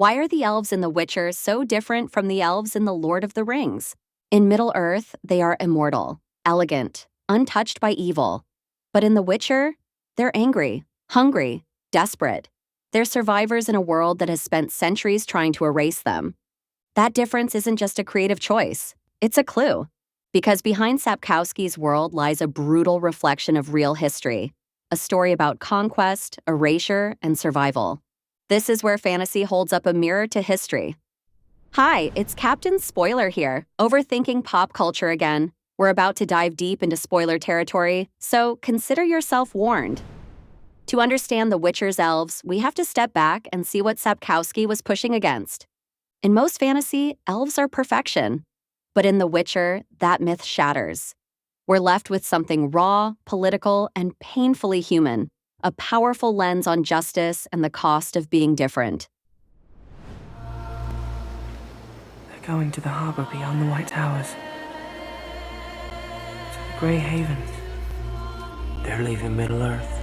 Why are the elves in The Witcher so different from the elves in The Lord of the Rings? In Middle-earth, they are immortal, elegant, untouched by evil. But in The Witcher, they're angry, hungry, desperate. They're survivors in a world that has spent centuries trying to erase them. That difference isn't just a creative choice, it's a clue. Because behind Sapkowski's world lies a brutal reflection of real history, a story about conquest, erasure, and survival. This is where fantasy holds up a mirror to history. Hi, it's Captain Spoiler here, overthinking pop culture again. We're about to dive deep into spoiler territory, so consider yourself warned. To understand The Witcher's elves, we have to step back and see what Sapkowski was pushing against. In most fantasy, elves are perfection. But in The Witcher, that myth shatters. We're left with something raw, political, and painfully human, a powerful lens on justice and the cost of being different. They're going to the harbor beyond the White Towers. To the Grey Havens. They're leaving Middle-earth,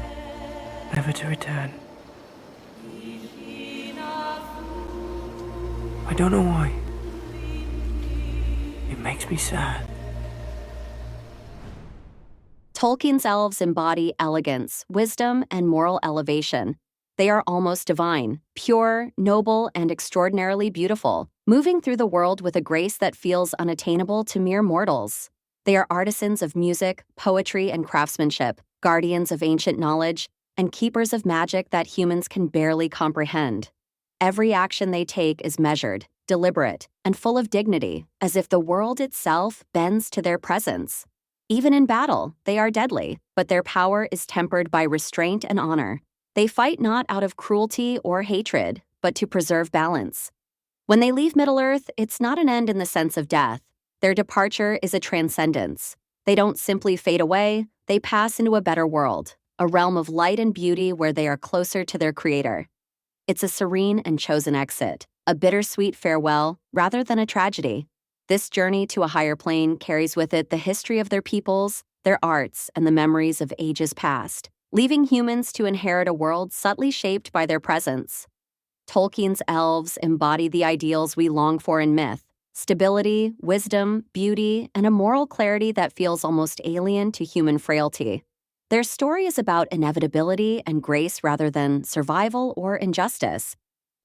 never to return. I don't know why. It makes me sad. Tolkien's elves embody elegance, wisdom, and moral elevation. They are almost divine, pure, noble, and extraordinarily beautiful, moving through the world with a grace that feels unattainable to mere mortals. They are artisans of music, poetry, and craftsmanship, guardians of ancient knowledge, and keepers of magic that humans can barely comprehend. Every action they take is measured, deliberate, and full of dignity, as if the world itself bends to their presence. Even in battle, they are deadly, but their power is tempered by restraint and honor. They fight not out of cruelty or hatred, but to preserve balance. When they leave Middle-earth, it's not an end in the sense of death. Their departure is a transcendence. They don't simply fade away, they pass into a better world, a realm of light and beauty where they are closer to their creator. It's a serene and chosen exit, a bittersweet farewell rather than a tragedy. This journey to a higher plane carries with it the history of their peoples, their arts, and the memories of ages past, leaving humans to inherit a world subtly shaped by their presence. Tolkien's elves embody the ideals we long for in myth: stability, wisdom, beauty, and a moral clarity that feels almost alien to human frailty. Their story is about inevitability and grace rather than survival or injustice.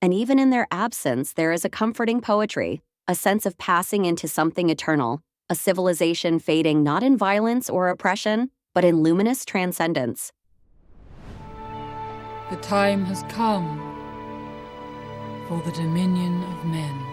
And even in their absence, there is a comforting poetry, a sense of passing into something eternal, a civilization fading not in violence or oppression, but in luminous transcendence. The time has come for the dominion of men.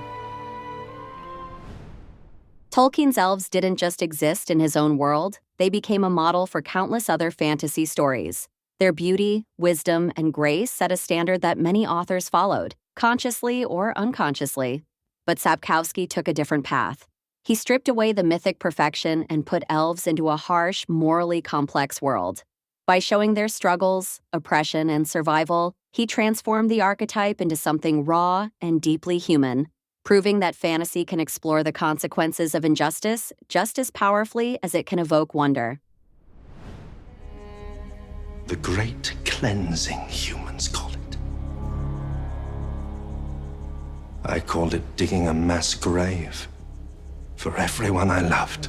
Tolkien's elves didn't just exist in his own world, they became a model for countless other fantasy stories. Their beauty, wisdom, and grace set a standard that many authors followed, consciously or unconsciously. But Sapkowski took a different path. He stripped away the mythic perfection and put elves into a harsh, morally complex world. By showing their struggles, oppression, and survival, he transformed the archetype into something raw and deeply human, proving that fantasy can explore the consequences of injustice just as powerfully as it can evoke wonder. The great cleansing, humans call it. I called it digging a mass grave for everyone I loved.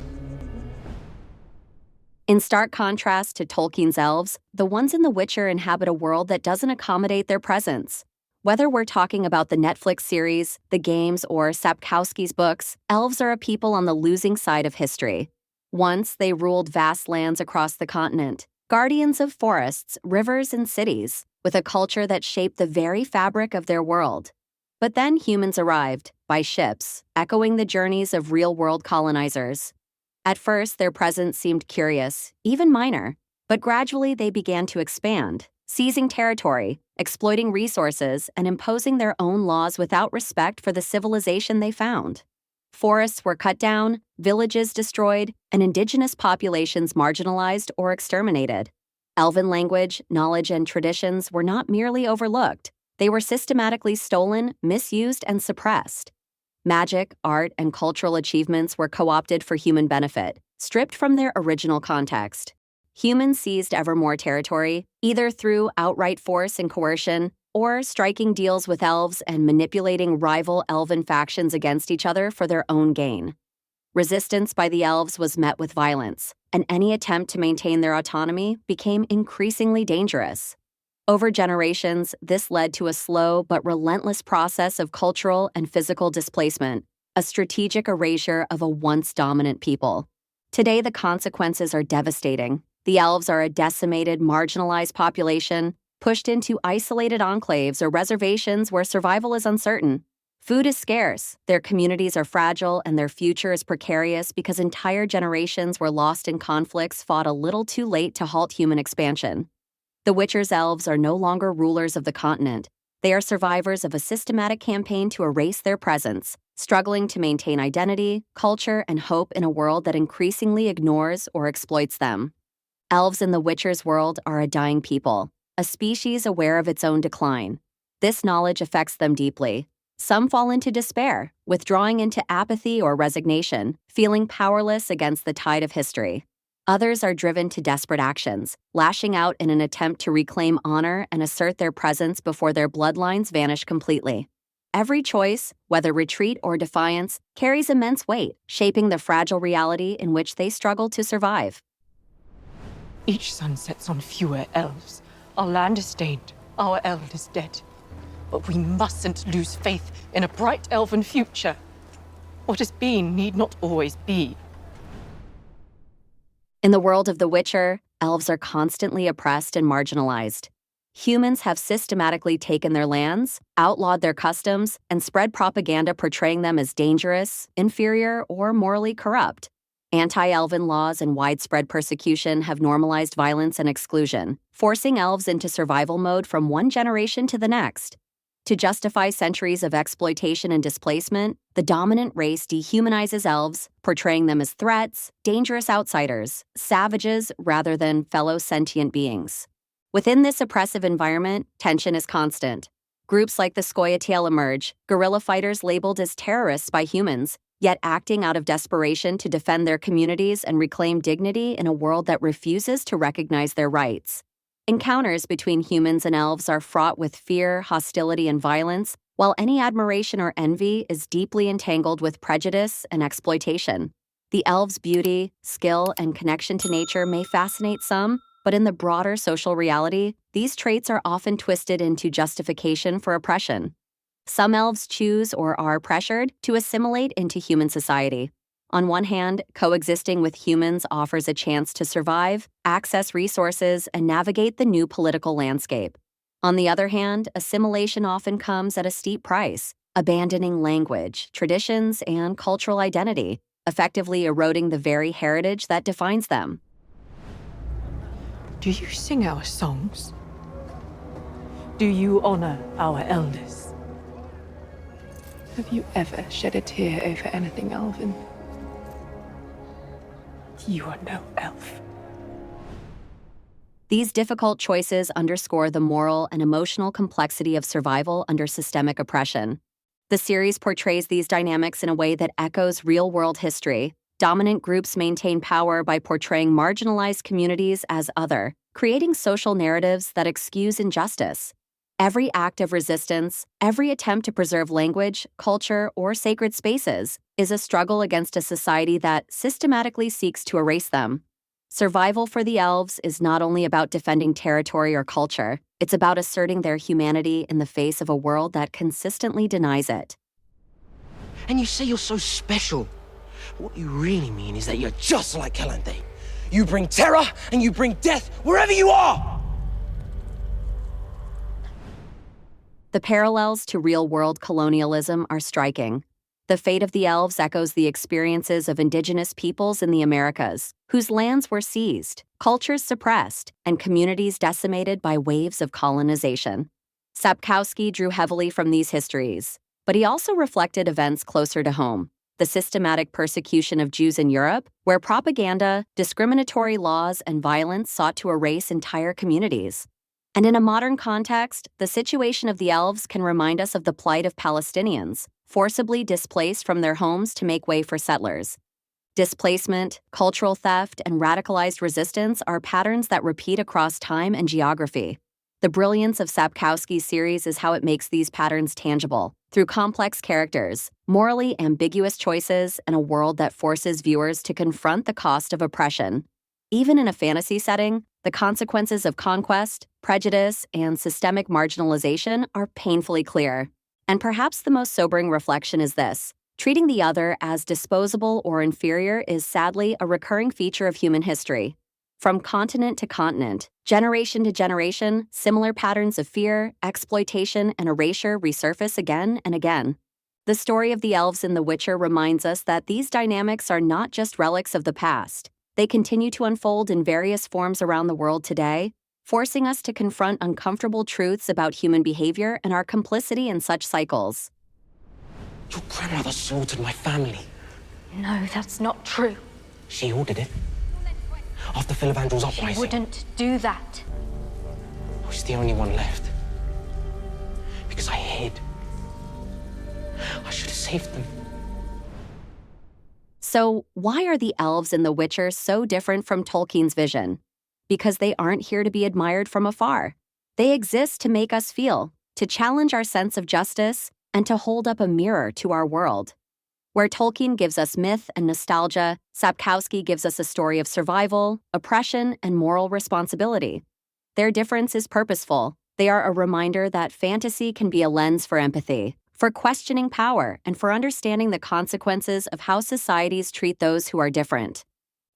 In stark contrast to Tolkien's elves, the ones in The Witcher inhabit a world that doesn't accommodate their presence. Whether we're talking about the Netflix series, the games, or Sapkowski's books, elves are a people on the losing side of history. Once, they ruled vast lands across the continent, guardians of forests, rivers, and cities, with a culture that shaped the very fabric of their world. But then humans arrived, by ships, echoing the journeys of real-world colonizers. At first, their presence seemed curious, even minor, but gradually they began to expand, seizing territory, exploiting resources, and imposing their own laws without respect for the civilization they found. Forests were cut down, villages destroyed, and indigenous populations marginalized or exterminated. Elven language, knowledge, and traditions were not merely overlooked. They were systematically stolen, misused, and suppressed. Magic, art, and cultural achievements were co-opted for human benefit, stripped from their original context. Humans seized ever more territory, either through outright force and coercion, or striking deals with elves and manipulating rival elven factions against each other for their own gain. Resistance by the elves was met with violence, and any attempt to maintain their autonomy became increasingly dangerous. Over generations, this led to a slow but relentless process of cultural and physical displacement, a strategic erasure of a once dominant people. Today, the consequences are devastating. The elves are a decimated, marginalized population, pushed into isolated enclaves or reservations where survival is uncertain. Food is scarce, their communities are fragile, and their future is precarious because entire generations were lost in conflicts fought a little too late to halt human expansion. The Witcher's elves are no longer rulers of the continent. They are survivors of a systematic campaign to erase their presence, struggling to maintain identity, culture, and hope in a world that increasingly ignores or exploits them. Elves in the Witcher's world are a dying people, a species aware of its own decline. This knowledge affects them deeply. Some fall into despair, withdrawing into apathy or resignation, feeling powerless against the tide of history. Others are driven to desperate actions, lashing out in an attempt to reclaim honor and assert their presence before their bloodlines vanish completely. Every choice, whether retreat or defiance, carries immense weight, shaping the fragile reality in which they struggle to survive. Each sun sets on fewer elves. Our land is stained, our eld is dead. But we mustn't lose faith in a bright elven future. What has been need not always be. In the world of The Witcher, elves are constantly oppressed and marginalized. Humans have systematically taken their lands, outlawed their customs, and spread propaganda portraying them as dangerous, inferior, or morally corrupt. Anti-elven laws and widespread persecution have normalized violence and exclusion, forcing elves into survival mode from one generation to the next. To justify centuries of exploitation and displacement, the dominant race dehumanizes elves, portraying them as threats, dangerous outsiders, savages rather than fellow sentient beings. Within this oppressive environment, tension is constant. Groups like the Scoia'tael emerge, guerrilla fighters labeled as terrorists by humans, yet acting out of desperation to defend their communities and reclaim dignity in a world that refuses to recognize their rights. Encounters between humans and elves are fraught with fear, hostility, and violence, while any admiration or envy is deeply entangled with prejudice and exploitation. The elves' beauty, skill, and connection to nature may fascinate some, but in the broader social reality, these traits are often twisted into justification for oppression. Some elves choose or are pressured to assimilate into human society. On one hand, coexisting with humans offers a chance to survive, access resources, and navigate the new political landscape. On the other hand, assimilation often comes at a steep price, abandoning language, traditions, and cultural identity, effectively eroding the very heritage that defines them. Do you sing our songs? Do you honor our elders? Have you ever shed a tear over anything elven? You are no elf. These difficult choices underscore the moral and emotional complexity of survival under systemic oppression. The series portrays these dynamics in a way that echoes real-world history. Dominant groups maintain power by portraying marginalized communities as other, creating social narratives that excuse injustice. Every act of resistance, every attempt to preserve language, culture, or sacred spaces is a struggle against a society that systematically seeks to erase them. Survival for the elves is not only about defending territory or culture, it's about asserting their humanity in the face of a world that consistently denies it. And you say you're so special. What you really mean is that you're just like Calanthe. You bring terror and you bring death wherever you are! The parallels to real-world colonialism are striking. The fate of the elves echoes the experiences of indigenous peoples in the Americas, whose lands were seized, cultures suppressed, and communities decimated by waves of colonization. Sapkowski drew heavily from these histories, but he also reflected events closer to home: the systematic persecution of Jews in Europe, where propaganda, discriminatory laws, and violence sought to erase entire communities. And in a modern context, the situation of the elves can remind us of the plight of Palestinians, forcibly displaced from their homes to make way for settlers. Displacement, cultural theft, and radicalized resistance are patterns that repeat across time and geography. The brilliance of Sapkowski's series is how it makes these patterns tangible, through complex characters, morally ambiguous choices, and a world that forces viewers to confront the cost of oppression. Even in a fantasy setting, the consequences of conquest, prejudice, and systemic marginalization are painfully clear. And perhaps the most sobering reflection is this: treating the other as disposable or inferior is sadly a recurring feature of human history. From continent to continent, generation to generation, similar patterns of fear, exploitation, and erasure resurface again and again. The story of the elves in The Witcher reminds us that these dynamics are not just relics of the past. They continue to unfold in various forms around the world today, forcing us to confront uncomfortable truths about human behavior and our complicity in such cycles. Your grandmother slaughtered my family. No, that's not true. She ordered it. After Filavandrel's uprising. She wouldn't do that. I was the only one left. Because I hid. I should have saved them. So, why are the elves in The Witcher so different from Tolkien's vision? Because they aren't here to be admired from afar. They exist to make us feel, to challenge our sense of justice, and to hold up a mirror to our world. Where Tolkien gives us myth and nostalgia, Sapkowski gives us a story of survival, oppression, and moral responsibility. Their difference is purposeful. They are a reminder that fantasy can be a lens for empathy, for questioning power, and for understanding the consequences of how societies treat those who are different.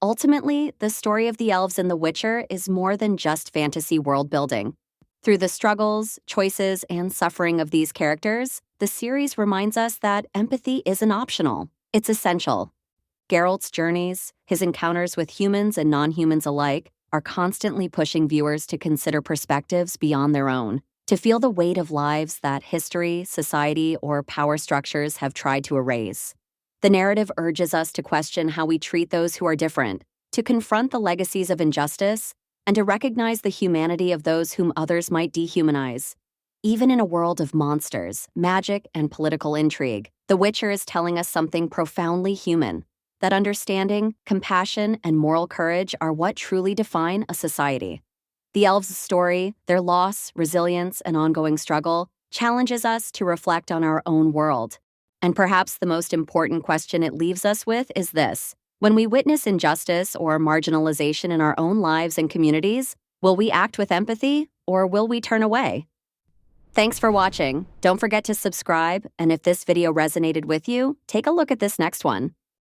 Ultimately, the story of the elves in The Witcher is more than just fantasy world building. Through the struggles, choices, and suffering of these characters, the series reminds us that empathy isn't optional, it's essential. Geralt's journeys, his encounters with humans and non-humans alike, are constantly pushing viewers to consider perspectives beyond their own, to feel the weight of lives that history, society, or power structures have tried to erase. The narrative urges us to question how we treat those who are different, to confront the legacies of injustice, and to recognize the humanity of those whom others might dehumanize. Even in a world of monsters, magic, and political intrigue, The Witcher is telling us something profoundly human, that understanding, compassion, and moral courage are what truly define a society. The elves' story, their loss, resilience, and ongoing struggle, challenges us to reflect on our own world. And perhaps the most important question it leaves us with is this: when we witness injustice or marginalization in our own lives and communities, will we act with empathy, or will we turn away? Thanks for watching. Don't forget to subscribe, and if this video resonated with you, take a look at this next one.